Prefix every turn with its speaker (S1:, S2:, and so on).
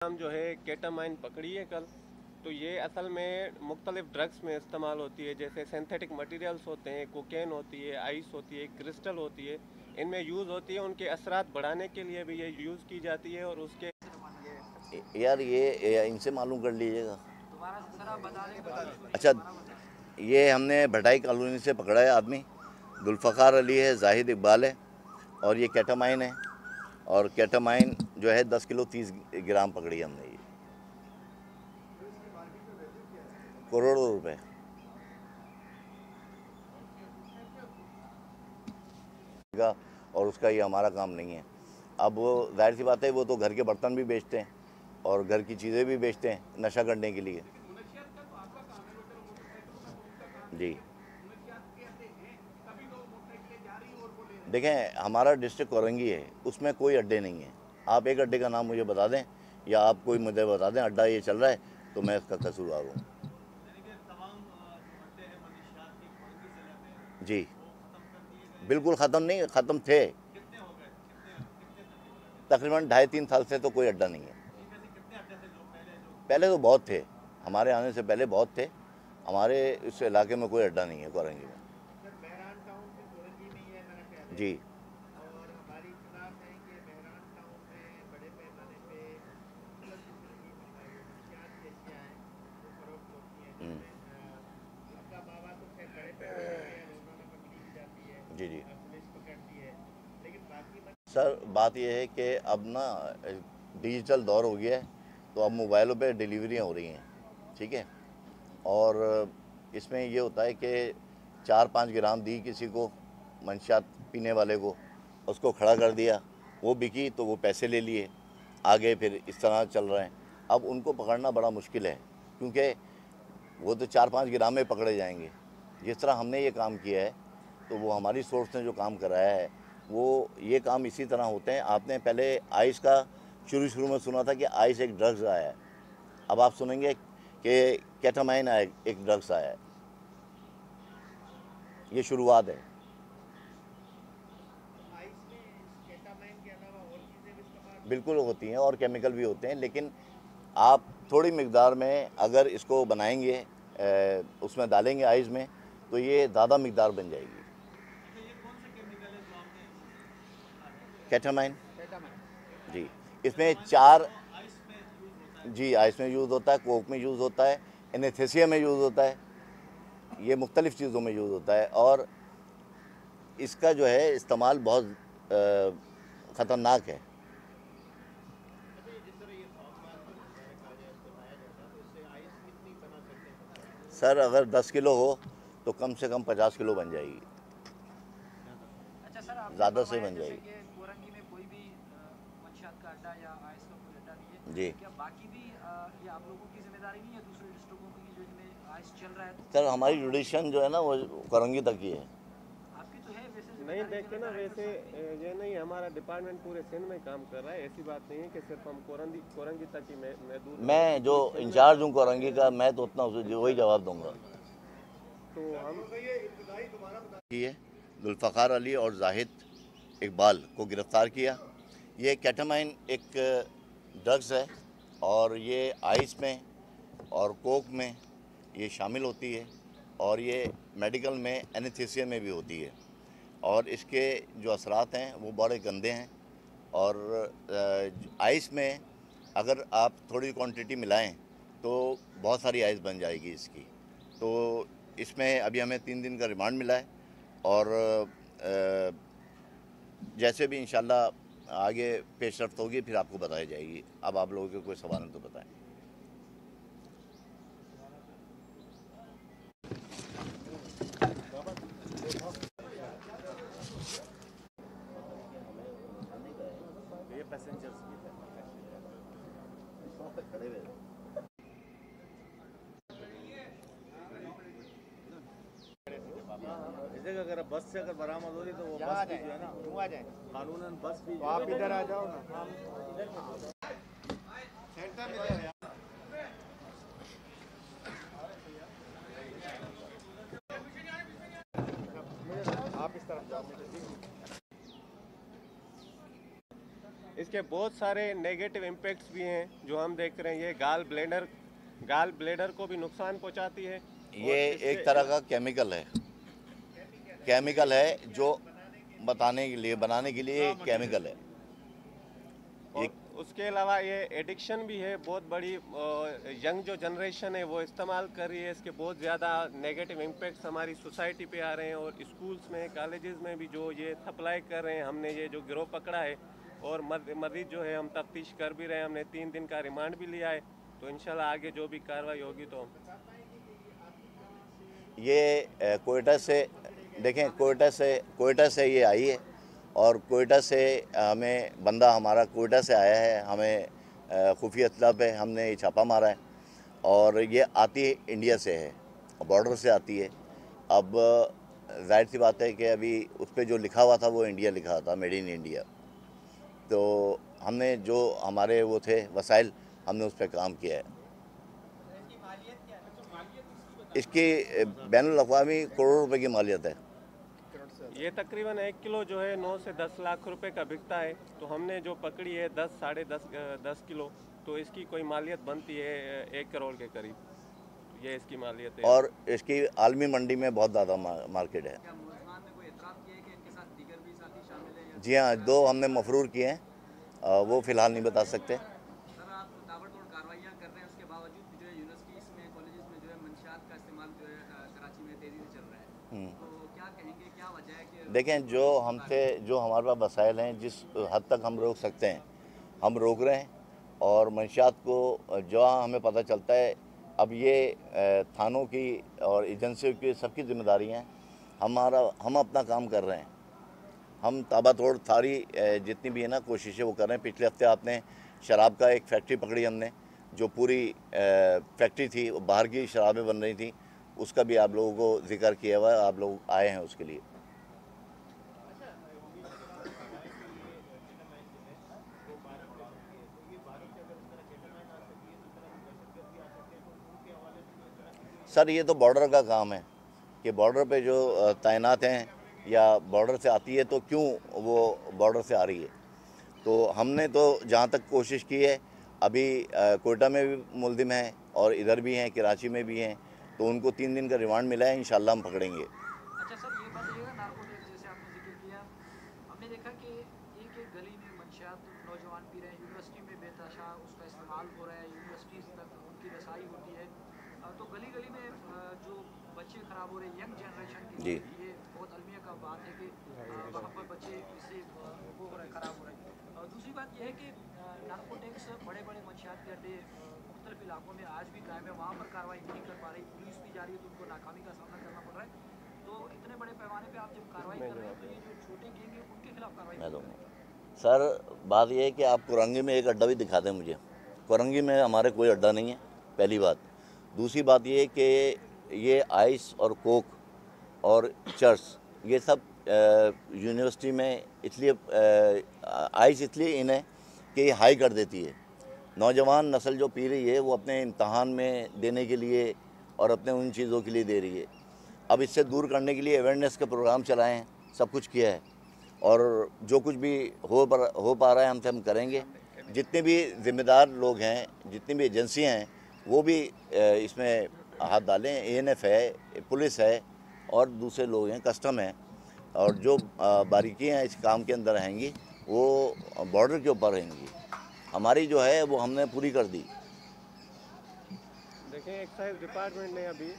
S1: हम जो है केटामाइन पकड़ी है कल। तो ये असल में मुख्तलिफ ड्रग्स में इस्तेमाल होती है, जैसे सिंथेटिक मटेरियल्स होते हैं, कोकेन होती है, आइस होती है, क्रिस्टल होती है। इनमें यूज़ होती है, उनके असरात बढ़ाने के लिए भी ये यूज़ की जाती है। और उसके
S2: यार ये इनसे मालूम कर लीजिएगा।
S3: दोबारा से सर आप बता दें।
S2: अच्छा, ये हमने भटाई कॉलोनी से पकड़ा है आदमी। जुल्फ़कार अली है, जाहिद इकबाल है, और ये केटामाइन है। और केटामाइन जो है 10 किलो 30 ग्राम पकड़ी हमने ये, करोड़ों रुपए का। और उसका ये हमारा काम नहीं है। अब वो जाहिर सी बात है, वो तो घर के बर्तन भी बेचते हैं और घर की चीज़ें भी बेचते हैं नशा करने के लिए। जी देखें, हमारा डिस्ट्रिक्ट कोरंगी है, उसमें कोई अड्डे नहीं है। आप एक अड्डे का नाम मुझे बता दें, या आप कोई मुझे बता दें अड्डा ये चल रहा है, तो मैं इसका कसूरवार हूँ। जी बिल्कुल ख़त्म नहीं, ख़त्म थे। तकरीबन 2.5-3 साल से तो कोई अड्डा नहीं है। पहले तो बहुत थे, हमारे आने से पहले बहुत थे। हमारे इस इलाके में कोई अड्डा नहीं है कोरंगी में। जी जी जी सर, बात यह है कि अब ना डिजिटल दौर हो गया है, तो अब मोबाइलों पे डिलीवरियाँ हो रही हैं, ठीक है। और इसमें ये होता है कि 4-5 ग्राम दी किसी को, मंशियात पीने वाले को, उसको खड़ा कर दिया, वो बिकी तो वो पैसे ले लिए, आगे फिर इस तरह चल रहे हैं। अब उनको पकड़ना बड़ा मुश्किल है, क्योंकि वो तो 4-5 ग्राम में पकड़े जाएंगे। जिस तरह हमने ये काम किया है, तो वो हमारी सोर्स ने जो काम कराया है, वो ये काम इसी तरह होते हैं। आपने पहले आइस का शुरू में सुना था कि आइस एक ड्रग्स आया है। अब आप सुनेंगे कि केटामाइन आया, एक ड्रग्स आया है। ये शुरुआत है। बिल्कुल होती हैं और केमिकल भी होते हैं, लेकिन आप थोड़ी मिकदार में अगर इसको बनाएंगे, उसमें डालेंगे आइस में, तो ये ज़्यादा मिकदार बन जाएगी। केटामाइन जी, इसमें 4 जी आइस में यूज़ होता है, कोक में यूज़ होता है, एनेस्थेसिया में यूज़ होता है, ये मुख्तलिफ़ चीज़ों में यूज़ होता है। और इसका जो है इस्तेमाल बहुत ख़तरनाक है। सर, अगर 10 किलो हो तो कम से कम 50 किलो बन जाएगी,
S3: अच्छा सर, आपने
S2: ज़्यादा से
S3: फरमाया
S2: बन
S3: जैसे
S2: जाएगी।
S3: कि कोरंगी में कोई भी मंशियात का अड्डा या आइस का कोई अड्डा नहीं है,
S2: जी
S3: क्या बाकी भी ये आप लोगों की जिम्मेदारी नहीं है दूसरे डिस्ट्रिक्टों की जो इनमें आइस चल रहा है तो
S2: सर, हमारी जुडिशन जो है ना, वो कोरंगी तक ही है।
S3: आपकी तो है वैसे
S1: नहीं
S3: जिम्मेदारी
S1: देखे
S3: जिला
S1: ना, वैसे
S3: डायरेक्टर साहब की।
S1: ये नहीं, हमारा डिपार्टमेंट पूरे सिंध में काम कर रहा है। ऐसी बात नहीं है कि सिर्फ हम कोरंगी तक ही महदूद हैं,
S2: मैं जो
S1: पूरी सिंध में
S2: इंचार्ज
S1: काम
S2: हूँ
S1: कर रहे
S2: कोरंगी
S1: हैं।
S2: का, मैं तो उतना वही जवाब दूंगा।
S1: तो हम
S2: ये जुल्फ़कार अली और जाहिद इकबाल को गिरफ़्तार किया। ये केटामाइन एक ड्रग्स है, और ये आइस में और कोक में ये शामिल होती है, और ये मेडिकल में एनेस्थीसिया में भी होती है। और इसके जो असरात हैं वो बड़े गंदे हैं। और आइस में अगर आप थोड़ी क्वांटिटी मिलाएं तो बहुत सारी आइस बन जाएगी इसकी। तो इसमें अभी हमें 3 दिन का रिमांड मिला है, और जैसे भी इंशाल्लाह आगे पेशरफ्त होगी फिर आपको बताई जाएगी। अब आप लोगों के कोई सवाल हैं तो बताएं। ये पैसेंजर्स खड़े हुए
S4: जैसे कि अगर बस से अगर बरामद हो रही तो वो बस भी जो है ना, आ जाए कानूनन बस भी, तो आप इधर आ जाओ ना, सेंटर में ले आप इस तरफ जाओ।
S1: इसके बहुत सारे नेगेटिव इम्पैक्ट्स भी हैं जो हम देख रहे हैं। ये गाल ब्लेडर को भी नुकसान पहुंचाती है।
S2: ये एक तरह का केमिकल है जो बनाने के लिए केमिकल है।
S1: और उसके अलावा ये एडिक्शन भी है बहुत बड़ी। यंग जो जनरेशन है वो इस्तेमाल कर रही है। इसके बहुत ज़्यादा नेगेटिव इम्पैक्ट्स हमारी सोसाइटी पे आ रहे हैं और स्कूल्स में कॉलेजेस में भी जो ये सप्लाई कर रहे हैं। हमने ये जो गिरोह पकड़ा है और मजीद जो है हम तफ्तीश कर भी रहे हैं। हमने 3 दिन का रिमांड भी लिया है, तो इंशाल्लाह आगे जो भी कार्रवाई होगी तो
S2: ये कोयटा से देखें, कोयटा से ये आई है और कोयटा से हमें बंदा हमारा कोयटा से आया है। हमें खुफिया इत्तला पे हमने ये छापा मारा है और ये आती इंडिया से है, बॉर्डर से आती है। अब जाहिर सी बात है कि अभी उस पर जो लिखा हुआ था वो इंडिया लिखा था, मेड इन इंडिया। तो हमने जो हमारे वो थे वसाइल, हमने उस पर काम किया है। इसकी बैनुल अक़वामी करोड़ों रुपए की मालियत है।
S1: ये तकरीबन 1 किलो जो है 9 से 10 लाख रुपए का बिकता है। तो हमने जो पकड़ी है 10 साढ़े 10 किलो, तो इसकी कोई मालियत बनती है 1 करोड़ के करीब। ये इसकी मालियत है
S2: और इसकी आलमी मंडी में बहुत ज़्यादा मार्केट है।
S3: क्या मुलज़मान ने कोई एतराफ़ किया है कि इनके साथ दीगर भी साथी शामिल हैं?
S2: जी हाँ, 2 हमने मफरूर किए हैं, वो फ़िलहाल नहीं बता सकते।
S3: सर, आप ताबड़तोड़ कार्रवाइयाँ कर रहे हैं, उसके बावजूद भी जो है यूनिवर्सिटीज़ में, कॉलेजेस में जो है मंशियात का इस्तेमाल जो है कराची में तेज़ी से चल रहा है, तो क्या कहेंगे, क्या वजह है कि
S2: देखें, जो हमारे पास वसाइल हैं, जिस हद तक हम रोक सकते हैं हम रोक रहे हैं। और मंशियात को जहाँ हमें पता चलता है, अब ये थानों की और एजेंसियों की सबकी जिम्मेदारी हैं। हम अपना काम कर रहे हैं। हम ताबड़तोड़ सारी जितनी भी है ना कोशिशें वो कर रहे हैं। पिछले हफ्ते आपने शराब का एक फैक्ट्री पकड़ी हमने, जो पूरी फैक्ट्री थी, बाहर की शराबें बन रही थी, उसका भी आप लोगों को जिक्र किया हुआ है, आप लोग आए हैं उसके लिए। सर, ये तो बॉर्डर का काम है कि बॉर्डर पे जो तैनात हैं या बॉर्डर से आती है तो क्यों वो बॉर्डर से आ रही है। तो हमने तो जहाँ तक कोशिश की है, अभी कोयटा में भी मुलजिम हैं और इधर भी हैं, कराची में भी हैं, तो उनको 3 दिन का रिमांड मिला है। इंशाल्लाह हम पकड़ेंगे।
S3: अच्छा सर, ये बताइएगा, नार्कोटिक्स जैसे आपने जिक्र किया, हमने देखा कि एक गली में मंशियात नौजवान पी रहे हैं, यूनिवर्सिटी में बेतहाशा उसका इस्तेमाल हो रहा है, यूनिवर्सिटीज़ तक उनकी रसाई होती है, तो गली गली में जो बच्चे ख़राब हो रहे हैं, यंग जनरेशन की,
S2: जी,
S3: ये बहुत अलमिया का बात है कि वहाँ पर बच्चे इससे वो हो रहे हैं, ख़राब हो रहे हैं। दूसरी बात यह है कि नार्कोटिक्स बड़े बड़े मंशियात के अड्डे मुख्तलिफ इलाकों में आज भी कायम है, वहाँ पर कार्रवाई नहीं कर पा रही, पुलिस भी जा रही है, तो उनको नाकामी का सामना करना पड़ रहा है। तो इतने बड़े पैमाने पे आप जब कार्रवाई कर रहे हैं, तो ये जो छोटे गैंग है उनके खिलाफ कार्रवाई
S2: मैं
S3: क्यों
S2: दूँगा।
S3: कर रहे हैं?
S2: सर, बात यह है कि आप कुरंगी में एक अड्डा भी दिखा दें मुझे। कुरंगी में हमारे कोई अड्डा नहीं है, पहली बात। दूसरी बात ये कि ये आइस और कोक और चर्च, ये सब यूनिवर्सिटी में इसलिए आइस इसलिए इन है कि हाई कर देती है। नौजवान नस्ल जो पी रही है वो अपने इम्तहान में देने के लिए और अपने उन चीज़ों के लिए दे रही है। अब इससे दूर करने के लिए अवेयरनेस के प्रोग्राम चलाए हैं, सब कुछ किया है, और जो कुछ भी हो पा रहा है हमसे हम करेंगे। जितने भी ज़िम्मेदार लोग हैं, जितनी भी एजेंसियां हैं, वो भी इसमें हाथ डालें। ANF है, पुलिस है और दूसरे लोग हैं, कस्टम है, और जो बारीकियाँ इस काम के अंदर रहेंगी वो बॉर्डर के ऊपर रहेंगी। हमारी जो है वो हमने पूरी कर दी।
S1: देखें, एक्साइज डिपार्टमेंट ने अभी